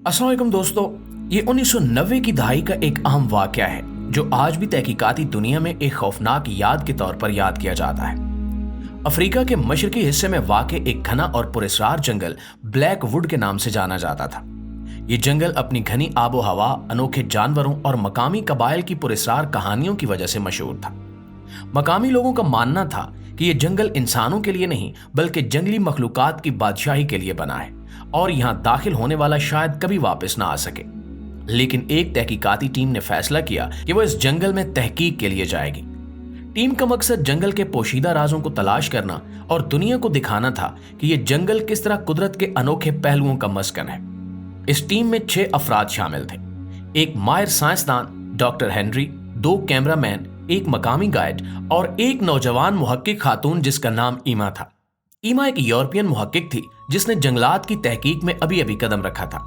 अस्सलाम वालेकुम दोस्तों, ये 1990 की दहाई का एक अहम वाकया है जो आज भी तहकीकाती दुनिया में एक खौफनाक याद के तौर पर याद किया जाता है। अफ्रीका के मशरकी हिस्से में वाक़ एक घना और पुरस्कार जंगल ब्लैक वुड के नाम से जाना जाता था। ये जंगल अपनी घनी आबो हवा, अनोखे जानवरों और मकामी कबाइल की पुरस्कार कहानियों की वजह से मशहूर था। मकामी लोगों का मानना था कि यह जंगल इंसानों के लिए नहीं बल्कि जंगली मखलूकात की बादशाही के लिए बना है और यहां दाखिल होने वाला शायद कभी वापस ना आ सके। लेकिन एक तहकीकाती टीम ने फैसला किया कि वो इस जंगल में तहकीक के लिए जाएगी। टीम का मकसद जंगल के पोशीदा राजों को तलाश करना और दुनिया को दिखाना था कि यह जंगल किस तरह कुदरत के अनोखे पहलुओं का मस्कन है। इस टीम में 6 अफराद शामिल थे। एक माहिर साइंसदान डॉक्टर हेनरी, 2 कैमरामैन, एक मकामी गाइड और एक नौजवान मुहक्किक खातून जिसका नाम ईमा था। ईमा एक यूरोपियन मुहक्किक थी जिसने जंगलात की तहकीक में अभी अभी कदम रखा था।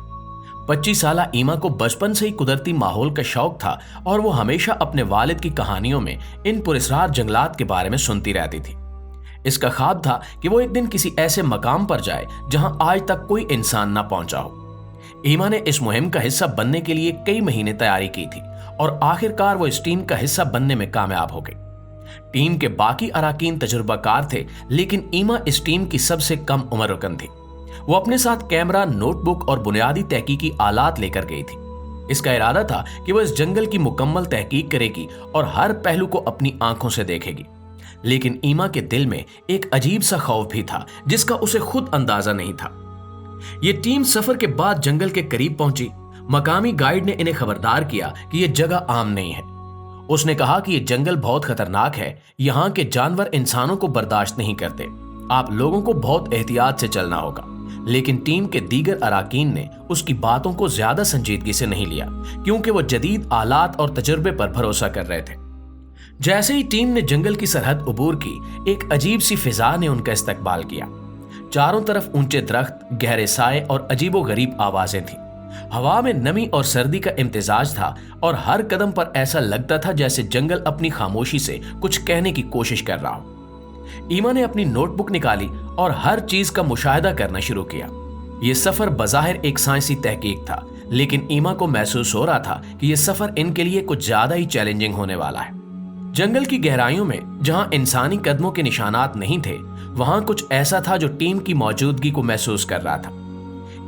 25 साला ईमा को बचपन से ही कुदरती माहौल का शौक था और वो हमेशा अपने वालिद की कहानियों में इन पुरस्कार जंगलात के बारे में सुनती रहती थी। इसका ख्वाब था कि वो एक दिन किसी ऐसे मकाम पर जाए जहां आज तक कोई इंसान ना पहुंचा हो। ईमा ने इस मुहिम का हिस्सा बनने के लिए कई महीने तैयारी की थी और आखिरकार वो इस टीम का हिस्सा बनने में कामयाब हो गई। टीम के बाकी अराकीन तजुर्बाकार थे, लेकिन ईमा इस टीम की सबसे कम उम्र रुकन थी। वो अपने साथ कैमरा, नोटबुक और बुनियादी तहकीकी आलात लेकर गई थी। इसका इरादा था कि वो इस जंगल की मुकम्मल तहकीक करेगी और हर पहलू को अपनी आंखों से देखेगी। लेकिन ईमा के दिल में एक अजीब सा खौफ भी था जिसका उसे खुद अंदाजा नहीं था। ये टीम सफर के बाद जंगल के करीब पहुंची। मकामी गाइड ने इन्हें खबरदार किया कि यह जगह आम नहीं है। उसने कहा कि यह जंगल बहुत खतरनाक है, यहाँ के जानवर इंसानों को बर्दाश्त नहीं करते, आप लोगों को बहुत एहतियात से चलना होगा। लेकिन टीम के दीगर अराकीन ने उसकी बातों को ज्यादा संजीदगी से नहीं लिया क्योंकि वो जदीद आलात और तजुर्बे पर भरोसा कर रहे थे। जैसे ही टीम ने जंगल की सरहद उबूर की, एक अजीब सी फिजा ने उनका इस्तकबाल किया। चारों तरफ ऊंचे दरख्त, गहरे साए और अजीबोगरीब आवाजें थीं। हवा में नमी और सर्दी का इम्तिजाज था और हर कदम पर ऐसा लगता था जैसे जंगल अपनी खामोशी से कुछ कहने की कोशिश कर रहा हो। ईमा ने अपनी नोटबुक निकाली और हर चीज का मुशाहिदा करना शुरू किया। यह सफर बज़ाहिर एक साइंसी तहकीक था, लेकिन ईमा को महसूस हो रहा था कि यह सफर इनके लिए कुछ ज्यादा ही चैलेंजिंग होने वाला है। जंगल की गहराइयों में जहां इंसानी कदमों के निशानात नहीं थे, वहां कुछ ऐसा था जो टीम की मौजूदगी को महसूस कर रहा था।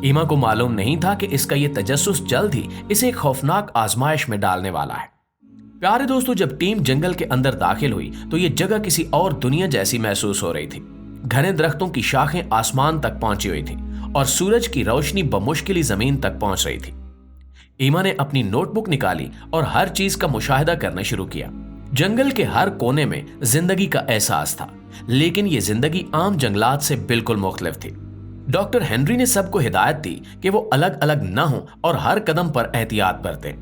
ईमा को मालूम नहीं था कि इसका यह तजस्सुस जल्द ही इसे एक खौफनाक आजमाइश में डालने वाला है। प्यारे दोस्तों, जब टीम जंगल के अंदर दाखिल हुई तो यह जगह किसी और दुनिया जैसी महसूस हो रही थी। घने दरख्तों की शाखें आसमान तक पहुंची हुई थी और सूरज की रोशनी बमुश्किल जमीन तक पहुंच रही थी। ईमा ने अपनी नोटबुक निकाली और हर चीज का मुशाहिदा करना शुरू किया। जंगल के हर कोने में जिंदगी का एहसास था, लेकिन यह जिंदगी आम जंगलात से बिल्कुल मुख्तलिफ थी। डॉक्टर हेनरी ने सबको हिदायत दी कि वो अलग अलग न हों और हर कदम पर एहतियात बरतें।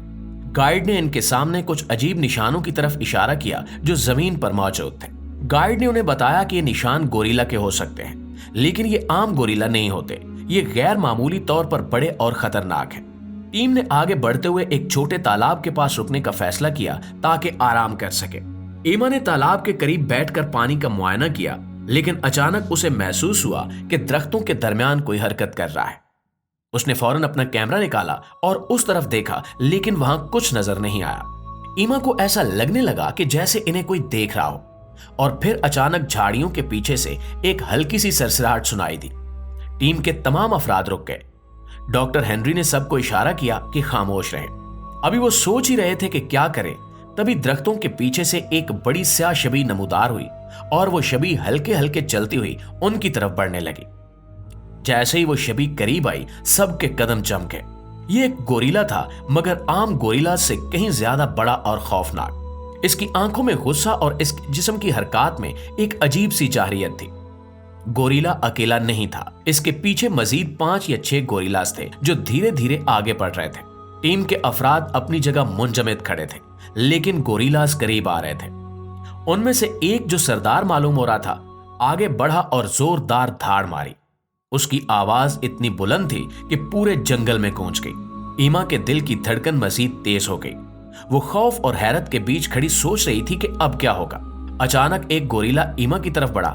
गाइड ने इनके सामने कुछ अजीब निशानों की तरफ इशारा किया जो जमीन पर मौजूद थे। गाइड ने उन्हें बताया कि ये निशान गोरिल्ला के हो सकते हैं, लेकिन ये आम गोरिल्ला नहीं होते। ये गैर मामूली तौर पर बड़े और खतरनाक हैं। टीम ने आगे बढ़ते हुए एक छोटे तालाब के पास रुकने का फैसला किया ताकि आराम कर सके। ईमा ने तालाब के करीब बैठकर पानी का मुआयना किया, लेकिन अचानक उसे महसूस हुआ कि दरख्तों के दरमियान कोई हरकत कर रहा है। उसने फौरन अपना कैमरा निकाला और उस तरफ देखा, लेकिन वहां कुछ नजर नहीं आया। ईमा को ऐसा लगने लगा कि जैसे इन्हें कोई देख रहा हो, और फिर अचानक झाड़ियों के पीछे से एक हल्की सी सरसराहट सुनाई दी। टीम के तमाम अफराद रुक गए। डॉक्टर हेनरी ने सबको इशारा किया कि खामोश रहें। अभी वो सोच ही रहे थे कि क्या करें, तभी दरख्तों के पीछे से एक बड़ी स्याह शबी नमूदार हुई और वो शबी हल्के हल्के चलती हुई उनकी तरफ बढ़ने लगी। जैसे ही वो शबी करीब आई, सबके कदम चमके। ये एक गोरिल्ला था, मगर आम गोरिल्ला से कहीं ज्यादा बड़ा और खौफनाक। इसकी आंखों में गुस्सा और इसके जिस्म की हरकत में एक अजीब सी जाहरियत थी। गोरिल्ला अकेला नहीं था, इसके पीछे मजीद 5 या 6 गोरिल्लास थे जो धीरे धीरे आगे बढ़ रहे थे। टीम के अफराद अपनी जगह मुंजमद खड़े थे, लेकिन गोरिल्लास करीब आ रहे थे। उनमें से एक जो सरदार मालूम हो रहा था, आगे बढ़ा और जोरदार धाड़ मारी। उसकी आवाज इतनी बुलंद थी कि पूरे जंगल में गूंज गई। ईमा के दिल की धड़कन मजीद तेज हो गई। वो खौफ और हैरत के बीच खड़ी सोच रही थी कि अब क्या होगा। अचानक एक गोरिल्ला ईमा की तरफ बढ़ा।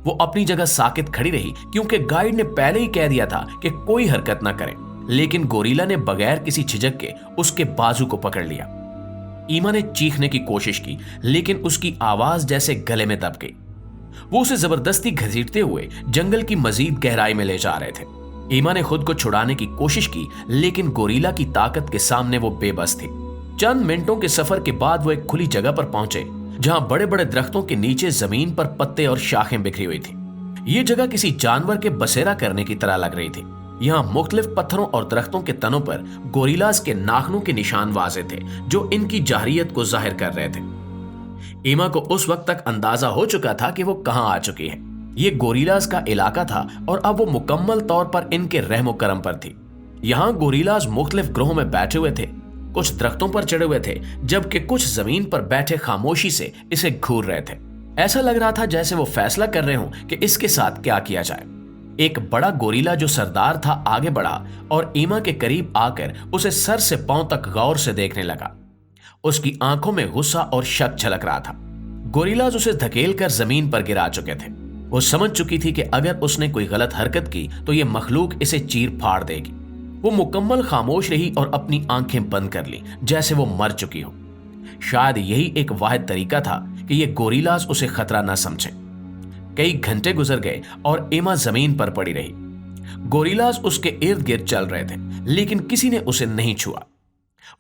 वो अपनी जगह साकित खड़ी रही क्योंकि गाइड ने पहले ही कह दिया था कि कोई हरकत ना करे। लेकिन गोरिल्ला ने बगैर किसी झिझक के उसके बाजू को पकड़ लिया। ईमा ने चीखने की कोशिश की, लेकिन उसकी आवाज जैसे गले में दब गई। वो उसे जबरदस्ती घसीटते हुए जंगल की मजीद गहराई में ले जा रहे थे। ईमा ने खुद को छुड़ाने की कोशिश की, लेकिन गोरिल्ला की ताकत के सामने वो बेबस थी। चंद मिनटों के सफर के बाद वो एक खुली जगह पर पहुंचे, जहां बड़े बड़े दरख्तों के नीचे जमीन पर पत्ते और शाखें बिखरी हुई थी। ये जगह किसी जानवर के बसेरा करने की तरह लग रही थी। यहाँ मुख्तलिफ पत्थरों और दरख्तों के तनों पर गोरिल्लास के नाखूनों के निशान वाज़ेह थे, जो इनकी जाहिरियत को जाहिर कर रहे थे। ईमा को उस वक्त तक अंदाजा हो चुका था कि वो कहां आ चुकी है। ये गोरिल्लास का इलाका था और अब वो मुकम्मल तौर पर इनके रहमो करम पर थी। यहाँ गोरिल्लास मुख्तलिफ ग्रोहों में बैठे हुए थे, कुछ दरख्तों पर चढ़े हुए थे, जबकि कुछ जमीन पर बैठे खामोशी से इसे घूर रहे थे। ऐसा लग रहा था जैसे वो फैसला कर रहे हों कि इसके साथ क्या किया जाए। एक बड़ा गोरिल्ला जो सरदार था आगे बढ़ा और ईमा के करीब आकर उसे सर से पांव तक गौर से देखने लगा। उसकी आंखों में गुस्सा और शक झलक रहा था। गोरिल्लास उसे धकेल कर जमीन पर गिरा चुके थे। वो समझ चुकी थी कि अगर उसने कोई गलत हरकत की तो ये मखलूक इसे चीर फाड़ देगी। वो मुकम्मल खामोश रही और अपनी आंखें बंद कर ली, जैसे वो मर चुकी हो। शायद यही एक वाहिद तरीका था कि ये गोरिल्लास उसे खतरा न समझे। कई घंटे गुजर गए और ईमा जमीन पर पड़ी रही। गोरिल्लास उसके इर्द गिर्द चल रहे थे, लेकिन किसी ने उसे नहीं छुआ।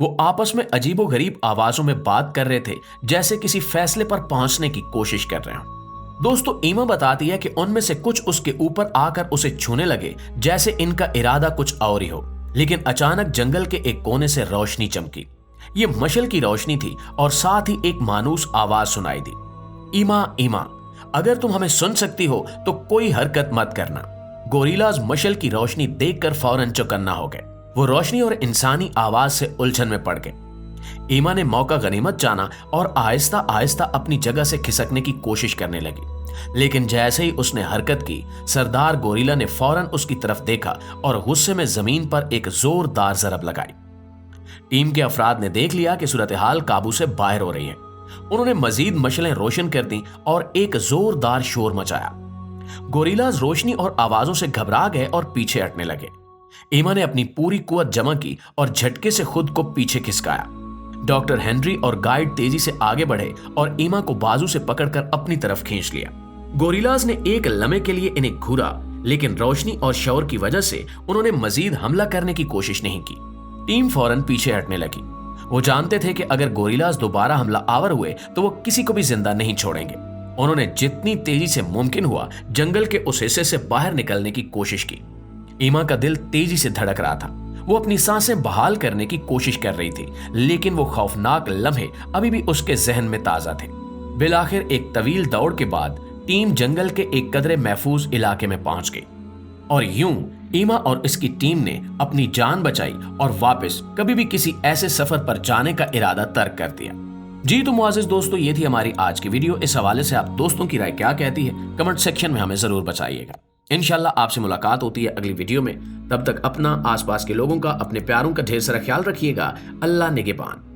वो आपस में अजीबोगरीब आवाजों में बात कर रहे थे, जैसे किसी फैसले पर पहुंचने की कोशिश कर रहे हो। दोस्तों, ईमा बताती है कि उनमें से कुछ उसके ऊपर आकर उसे छूने लगे, जैसे इनका इरादा कुछ और ही हो। लेकिन अचानक जंगल के एक कोने से रोशनी चमकी। ये मशल की रोशनी थी और साथ ही एक मानूस आवाज सुनाई दी, ईमा ईमा, अगर तुम हमें सुन सकती हो तो कोई हरकत मत करना। गोरिल्लास मशल की रोशनी देखकर फौरन चौकन्ना हो गए। वो रोशनी और इंसानी आवाज से उलझन में पड़ गए। ईमा ने मौका गनीमत जाना और आहिस्ता आहिस्ता अपनी जगह से खिसकने की कोशिश करने लगी। लेकिन जैसे ही उसने हरकत की, सरदार गोरिल्ला ने फौरन उसकी तरफ देखा और गुस्से में जमीन पर एक जोरदार जरब लगाई। टीम के अफराद ने देख लिया कि सूरत हाल काबू से बाहर हो रही है। उन्होंने मजीद मशलें रोशन कर दी और एक जोरदार शोर मचाया। गोरिल्लास रोशनी और आवाजों से घबरा गए और पीछे हटने लगे। ईमा ने अपनी पूरी कुव्वत जमा की और झटके से खुद को पीछे खिसकाया। डॉक्टर हेनरी और गाइड तेजी से आगे बढ़े और ईमा को बाजू से पकड़कर अपनी तरफ खींच लिया। गोरिल्लास ने एक लम्हे के लिए इन्हें घूरा, लेकिन रोशनी और शोर की वजह से उन्होंने मजीद हमला करने की कोशिश नहीं की। टीम फौरन पीछे हटने लगी। वो जानते थे कि अगर गोरिल्लास दोबारा हमला आवर हुए तो वो किसी को भी जिंदा नहीं छोड़ेंगे। उन्होंने जितनी तेजी से मुमकिन हुआ जंगल के उस हिस्से से बाहर निकलने की कोशिश की। ईमा का दिल तेजी से धड़क रहा था। वो अपनी सांसें बहाल करने की कोशिश कर रही थी, लेकिन वो खौफनाक लम्हे अभी भी उसके जहन में ताजा थे। बिलाखिर एक तवील दौड़ के बाद टीम जंगल के एक कदरे महफूज इलाके में पहुंच गई और यूं ईमा और इसकी टीम ने अपनी जान बचाई और वापस कभी भी किसी ऐसे सफर पर जाने का इरादा तर्क कर दिया। जी तो मुआज़िज़ दोस्तों, ये थी हमारी आज की वीडियो। इस हवाले से आप दोस्तों की राय क्या कहती है, कमेंट सेक्शन में हमें जरूर बताइएगा। इंशाल्लाह आपसे मुलाकात होती है अगली वीडियो में। तब तक अपना, आसपास के लोगों का, अपने प्यारों का ढेर सारा ख्याल रखिएगा। अल्लाह निगहबान।